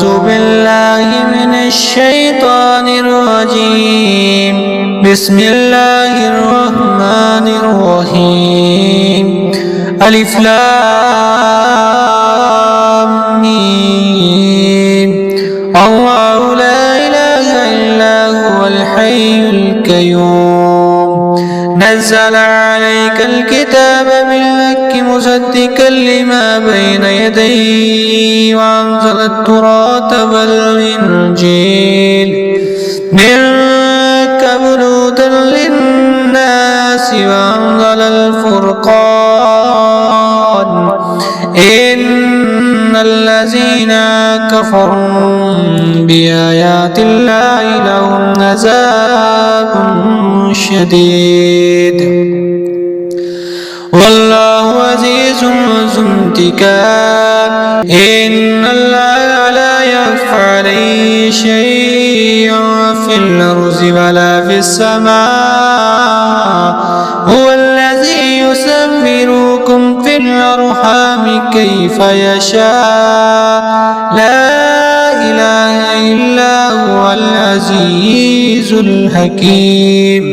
أعوذ بالله من الشيطان الرجيم. بسم الله الرحمن الرحيم. ألف لام ميم. الله لا إله إلا هو الحي القيوم. نزل عليك الكتاب بالحق مصدقا لما بين يديه وأنزل التوراة والإنجيل من قبل هدى للناس وأنزل الفرقان. إن الذين كفروا بآيات الله لهم عذاب شديد والله عزيز ذو انتقام. إن الله لا يخفى عليه شيء في الأرض ولا في السماء. هو الذي يسبحكم في الأرحام كيف يشاء. لا إله إلا هو العزيز الحكيم.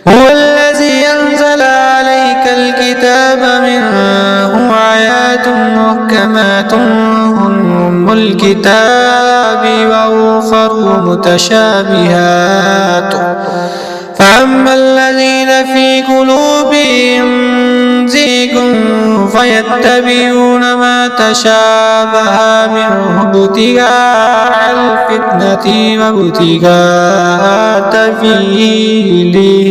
هو الذي أنزل عليك الكتاب منه آيات محكمات أم الكتاب وأخر متشابهات. فأما الذين في قلوبهم زيغ فيتبعون ما تشابه منه ابتغاء الفتنة وابتغاء تأويله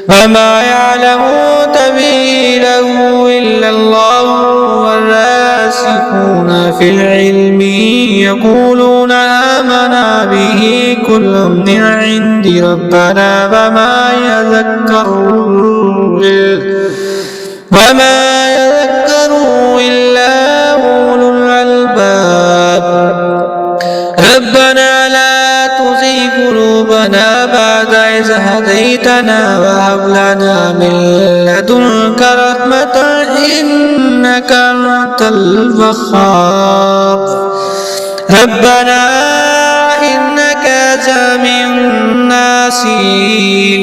وما يعلم تأويله إلا الله والراسخون في العلم يقولون آمنا به كل من عند ربنا وما يذكر إلا أولو الألباب. ربنا لا تزغ قلوبنا بعد إذ هديتنا وهب لنا من لدنك رحمة إنك أنت الوهاب. ربنا إنك جامع الناس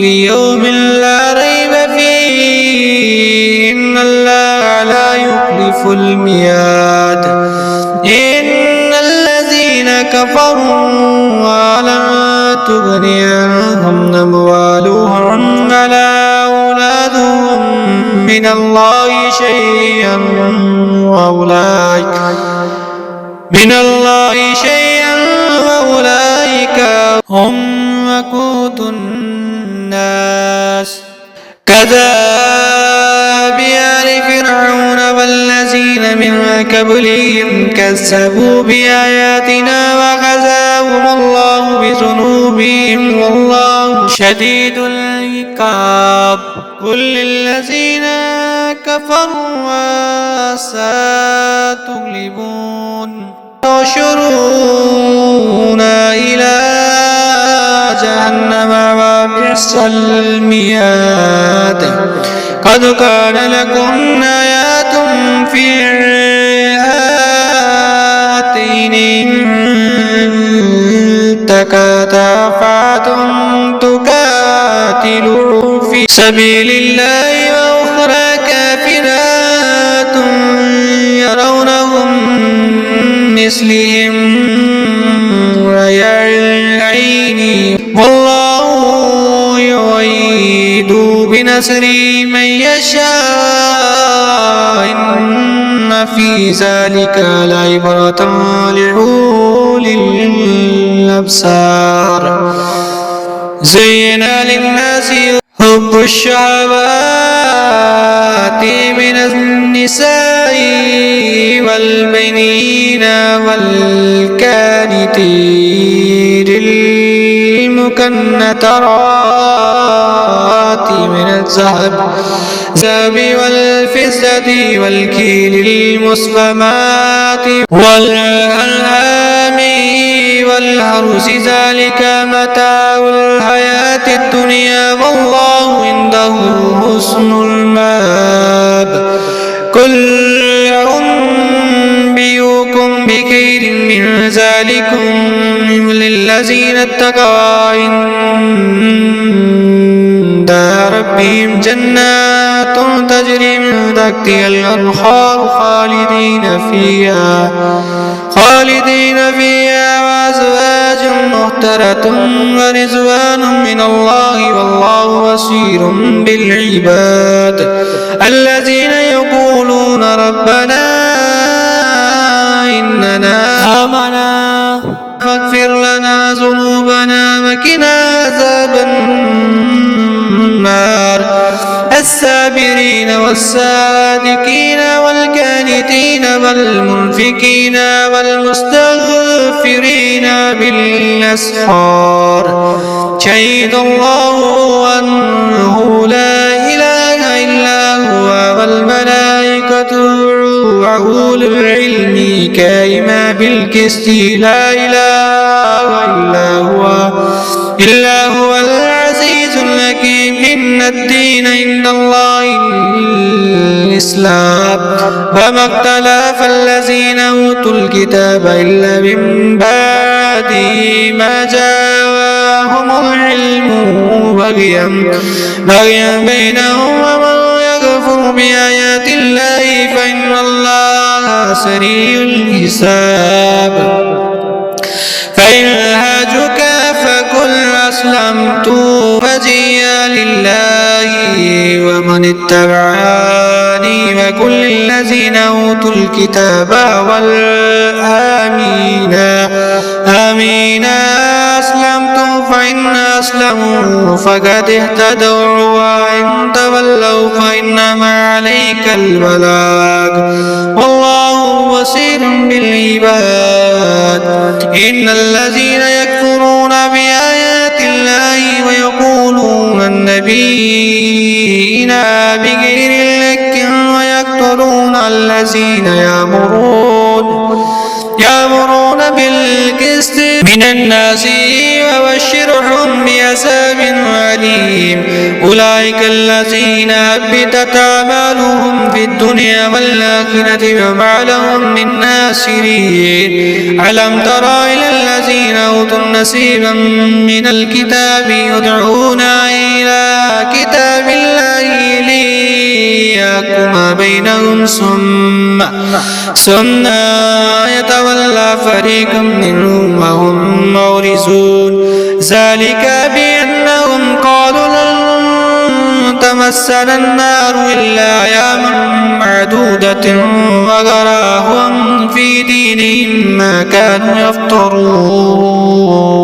ليوم لا ريب فيه إن الله لا يخلف الميعاد. إن الذين كفروا ولن تغني عنهم أموالهم ولا أولادهم من الله شيئا وأولئك هم وقود الناس. كذاب آل فرعون والذين من قبلهم كذبوا بآياتنا وخزاهم الله بذنوبهم والله شديد العقاب. قل للذين كفروا ستغلبون تحشرون إلى جهنم وبئس المهاد. قد كان لكم آيات في هاتين تكاتفاتم تقاتلوا في سبيل الله وأخرى كافرات يرونهم مثلهم رأي العين والله يؤيد بنصره من يشاء إن في ذلك لعبرة لأولي الأبصار. زين للناس حب الشهوات من النساء والبنين والقناطير المقنطرات من الذهب والفضة والكيل المصفمات والأنعام والحرث ذلك متاع الحياة الدنيا والله عنده حسن المآب. قل أنبئكم بخير ذلكم للذين اتقوا عند ربهم جنات تجري من تحتها الأنهار خالدين فيها وأزواج مطهرة ورضوان من الله والله بصير بالعباد الذين يقولون ربنا إننا آمنا فاغفر لنا ذنوبنا وقنا عذاب النار الصابرين والصادقين والقانتين والمنفقين والمستغفرين بالأسحار شهد الله أنه لا إله إلا هو والملائكة وأولو العلم قائما بالقسط لا إله إلا هو العزيز الحكيم إن الدين عند الله الإسلام وما اختلف الذين أوتوا الكتاب إلا من بعد ما جاءهم العلم بغيا بينهم ومن يكفر بآيات الله فإن الله سريع الحساب فإن هاجوك فقل أسلمت وجهي لله ومن اتبعني وكل الذين أوتوا الكتاب والآمين أسلمت فإن أسلموا فقد اهتدوا وإن تولوا فإنما عليك البلاغ والله بصير بالعباد إن الذين يكفرون بآيات الله ويقولون النبيين بغير الحق ويقتلون الذين يأمرون بالقسط من الناس وبشرهم بعذاب أليم أولئك الذين هبطت أعمالهم في الدنيا والآخرة وما لهم من ناصرين ألم تر إلى الذين أوتوا نصيبا من الكتاب يدعون إلى كتاب الله ليحكم بينهم ثم يتولى فريق منهم وهم معرضون ذلك بأنهم قالوا لن تمسنا النار إلا أياما معدودة وغرهم في دينهم ما كانوا يفترون.